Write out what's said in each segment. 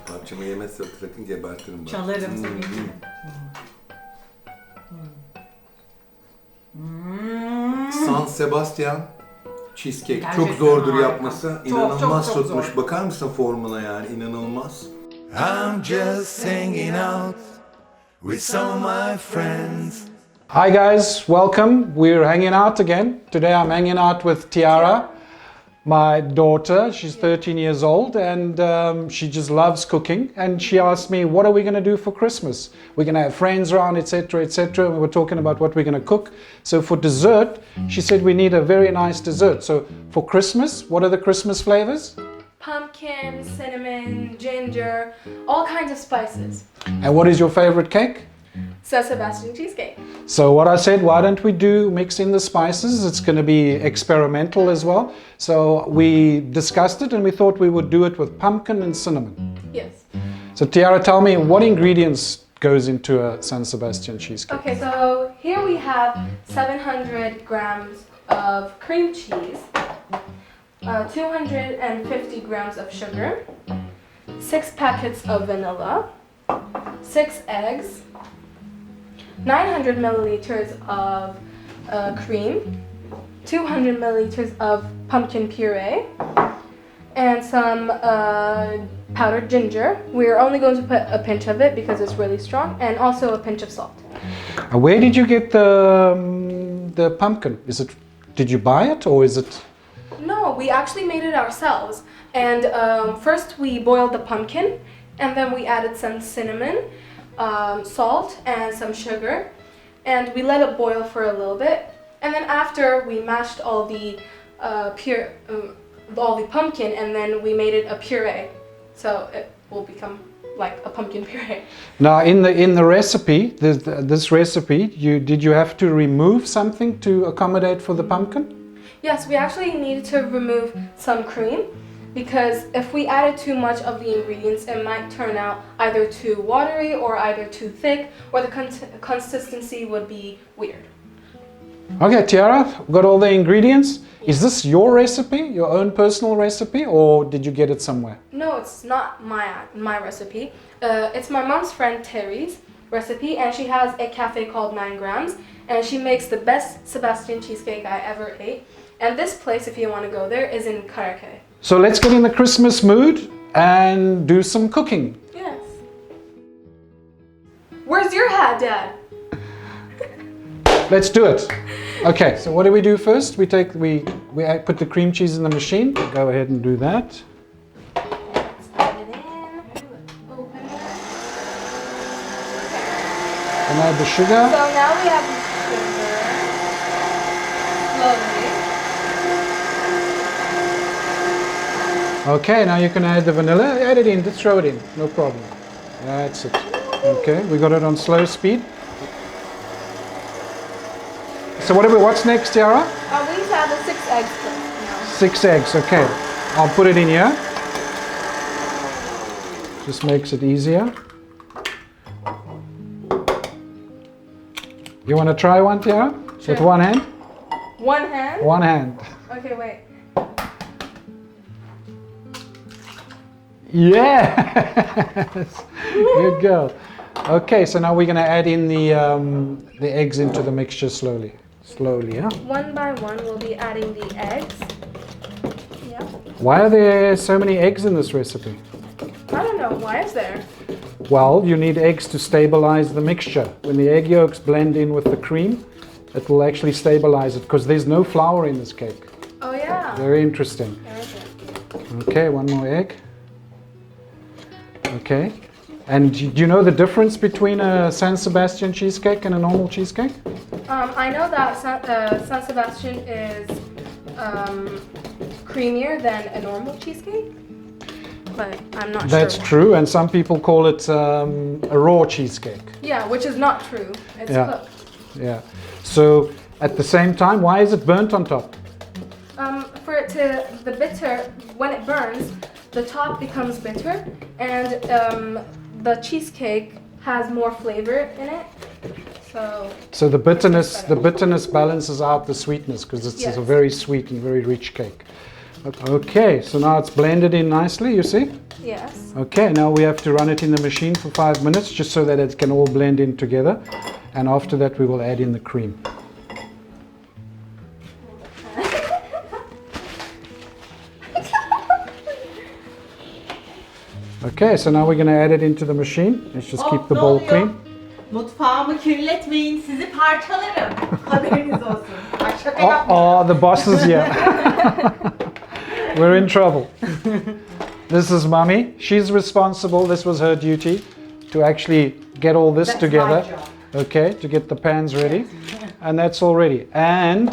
Parçamı yemezse sakın gebertirim ben. Çalarım seni. San Sebastian Cheesecake. Gerçekten Çok zordur harika. yapması. Çok, İnanılmaz çok tutmuş. zor. Bakar mısın formuna yani? İnanılmaz. I'm just hanging out with some of my friends. Hi guys, welcome. We're hanging out again. Today I'm hanging out with Tiara, my daughter. She's 13 years old and she just loves cooking. And she asked me, what are we going to do for Christmas? We're going to have friends around, etc., etc. And we were talking about what we're going to cook. So for dessert, she said we need a very nice dessert. So for Christmas, what are the Christmas flavors? Pumpkin, cinnamon, ginger, all kinds of spices. And what is your favorite cake? San Sebastian cheesecake. So what I said, why don't we mix in the spices? It's going to be experimental as well. So we discussed it and we thought we would do it with pumpkin and cinnamon. Yes. So Tiara, tell me what ingredients goes into a San Sebastian cheesecake? Okay, so here we have 700 grams of cream cheese, 250 grams of sugar, 6 packets of vanilla, 6 eggs, 900 milliliters of cream, 200 milliliters of pumpkin puree, and some powdered ginger. We're only going to put a pinch of it because it's really strong, and also a pinch of salt. Where did you get the pumpkin? Did you buy it or is it? No, we actually made it ourselves. And first we boiled the pumpkin, and then we added some cinnamon, salt, and some sugar, and we let it boil for a little bit. And then after we mashed all the pumpkin, and then we made it a puree, so it will become like a pumpkin puree. Now in the recipe, this recipe, did you have to remove something to accommodate for the pumpkin? Yes, we actually needed to remove some cream because if we added too much of the ingredients, it might turn out either too watery or either too thick, or the consistency would be weird. Okay, Tiara, we've got all the ingredients. Is this your recipe, your own personal recipe, or did you get it somewhere? No, it's not my recipe. It's my mom's friend Terry's recipe, and she has a cafe called 9 Grams, and she makes the best Sebastian cheesecake I ever ate. And this place, if you want to go there, is in Karaköy. So let's get in the Christmas mood and do some cooking. Yes. Where's your hat, Dad? Let's do it. Okay, so what do we do first? We put the cream cheese in the machine. Go ahead and do that. Let's add it in. Open it. And add the sugar. So now we have the sugar. Slowly. Okay, now you can add the vanilla. Add it in, just throw it in, no problem. That's it. Okay, we got it on slow speed. So what's next, Tiara? We need to add the 6 eggs first. 6 eggs, okay. I'll put it in here. Just makes it easier. You want to try one, Tiara? Sure. With one hand? One hand? One hand. Okay, wait. Yes! Good girl. Okay, so now we're going to add in the eggs into the mixture slowly. Slowly, yeah? One by one, we'll be adding the eggs. Yeah. Why are there so many eggs in this recipe? I don't know. Why is there? Well, you need eggs to stabilize the mixture. When the egg yolks blend in with the cream, it will actually stabilize it because there's no flour in this cake. Oh, yeah. Very interesting. Okay, one more egg. Okay. And do you know the difference between a San Sebastian cheesecake and a normal cheesecake? I know that San Sebastian is creamier than a normal cheesecake, but I'm not sure. That's true, and some people call it a raw cheesecake. Yeah, which is not true. It's cooked. Yeah. So at the same time, why is it burnt on top? The bitter, when it burns, the top becomes bitter, and the cheesecake has more flavor in it. So the bitterness balances out the sweetness because it's a very sweet and very rich cake. Okay, so now it's blended in nicely, you see? Yes. Okay, now we have to run it in the machine for 5 minutes just so that it can all blend in together. And after that we will add in the cream. Okay, so now we're going to add it into the machine. Let's just keep the ne bowl oluyor? clean. Mutfağımı kirletmeyin, sizi parçalarım. Haberiniz olsun. Bak şaka yapmıyorum. Oh, the boss is here. We're in trouble. This is Mummy. She's responsible. This was her duty to actually get all this That's together. my job. Okay, to get the pans ready. And that's all ready. And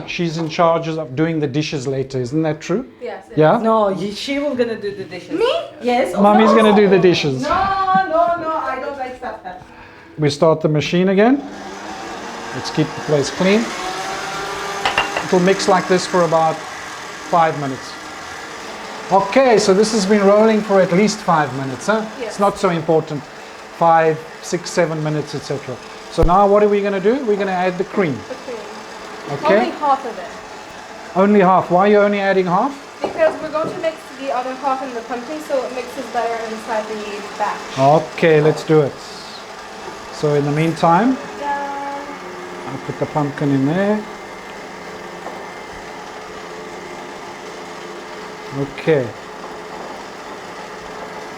she's in charge of doing the dishes later. Isn't that true? Yes. Yeah? No, she will gonna do the dishes. Me? Yes. of Mummy's course. going to do the dishes. No, I don't accept that. We start the machine again. Let's keep the place clean. It'll mix like this for about 5 minutes. Okay, so this has been rolling for at least 5 minutes, huh? Yes. It's not so important. 5, 6, 7 minutes, etc. So now what are we going to do? We're going to add the cream. The cream. Okay? Only half of it. Only half. Why are you only adding half? Because we're going to mix the other half in the pumpkin so it mixes better inside the batch. Okay, let's do it. So in the meantime, Yeah. I'll put the pumpkin in there. Okay.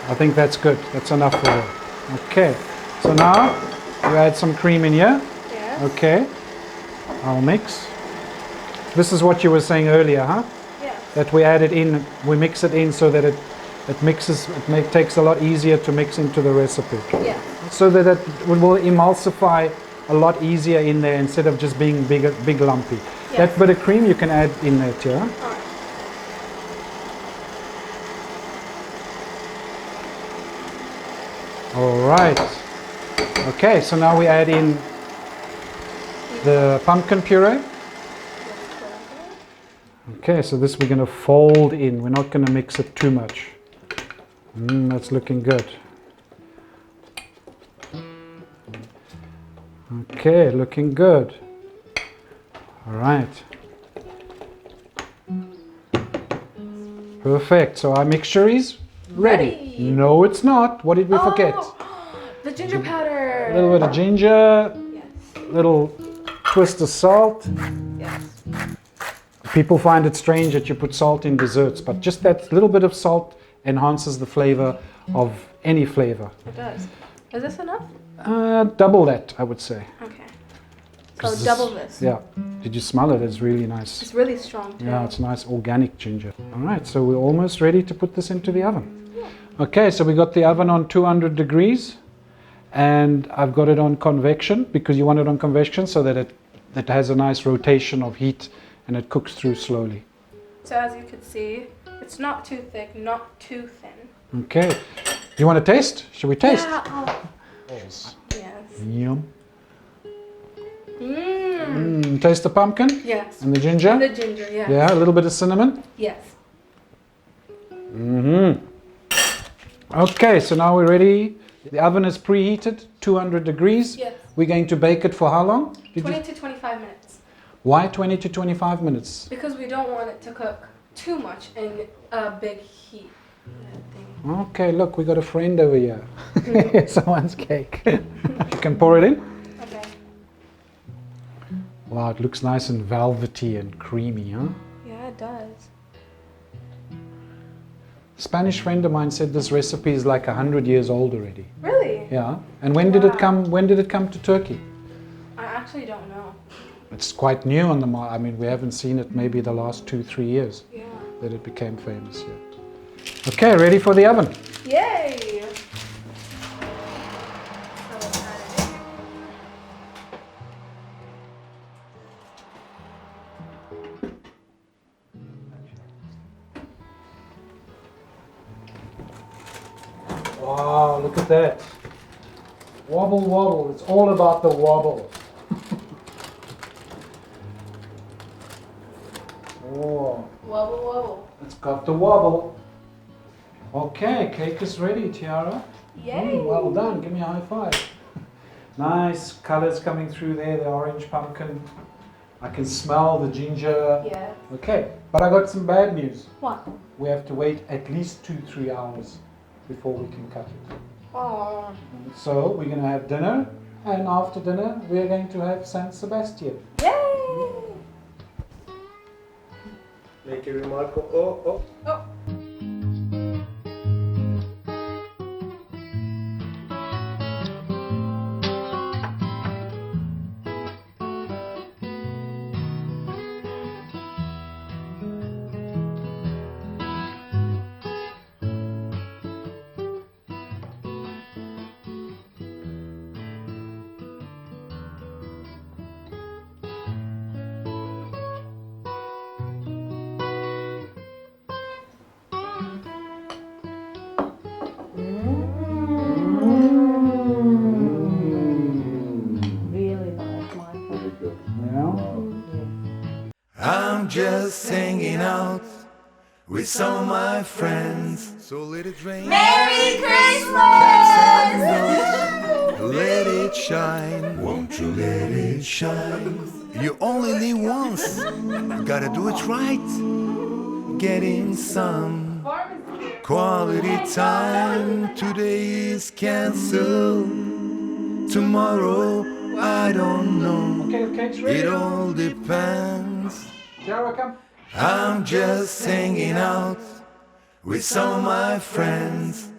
I think that's good. That's enough for her. Okay. So now you add some cream in here. Yes. Okay. I'll mix. This is what you were saying earlier, huh? Yes. That we add it in, we mix it in so that it mixes, takes a lot easier to mix into the recipe. Yes. So that it will emulsify a lot easier in there instead of just being big lumpy. Yes. That bit of cream you can add in there, Tiara. Alright. All right. Okay, so now we add in the pumpkin puree. Okay, so this we're going to fold in. We're not going to mix it too much. That's looking good. Okay, looking good. All right. Perfect. So our mixture is ready. No, it's not. What did we forget? The ginger powder. A little bit of ginger, Yes. little twist of salt. Yes. People find it strange that you put salt in desserts, but just that little bit of salt enhances the flavor of any flavor. It does. Is this enough? Double that, I would say. Okay. 'Cause So double this. Yeah. Did you smell it? It's really nice. It's really strong too. Yeah, it's nice organic ginger. All right, so we're almost ready to put this into the oven. Okay, so we got the oven on 200 degrees, and I've got it on convection because you want it on convection so that it has a nice rotation of heat and it cooks through slowly. So as you can see, it's not too thick, not too thin. Okay, you want to taste? Should we taste? Yeah. Oh. Yes. Yum. Mmm. Taste the pumpkin Yes. and the ginger. And the ginger, yes. Yeah, a little bit of cinnamon. Yes. Okay, so now we're ready. The oven is preheated, 200 degrees. Yes. We're going to bake it for how long? 20 to 25 minutes. Why 20 to 25 minutes? Because we don't want it to cook too much in a big heat thing. Okay, look, we got a friend over here. Someone's cake. You can pour it in. Okay. Wow, it looks nice and velvety and creamy, huh? Yeah, it does. Spanish friend of mine said this recipe is like 100 years old already. Really? Yeah. And when did it Wow. come? When did it come to Turkey? I actually don't know. It's quite new on the market. I mean, we haven't seen it maybe the last 2-3 years Yeah. that it became famous here. Okay, ready for the oven. Yay! So excited. Wow, look at that. Wobble, wobble. It's all about the wobble. Oh, Wobble, wobble. it's got the wobble. Okay, cake is ready, Tiara. Yay! Well done. Give me a high five. Nice colors coming through there, the orange pumpkin. I can smell the ginger. Yeah. Okay, But I got some bad news. What? We have to wait at least 2-3 hours before we can cut it. Oh. So we're going to have dinner, and after dinner we're going to have San Sebastian. Yay! Make a remark. Oh. Oh. Really nice, Michael. I'm just hanging out with some of my friends. So let it rain. Merry Cats and Christmas! dogs, let it shine. Won't you let it shine? You only live once. Gotta do it right. Getting some quality time. Today is canceled. Tomorrow, I don't know. Okay, it's ready. It all depends. Tiara, come. I'm just hanging out with some of my friends.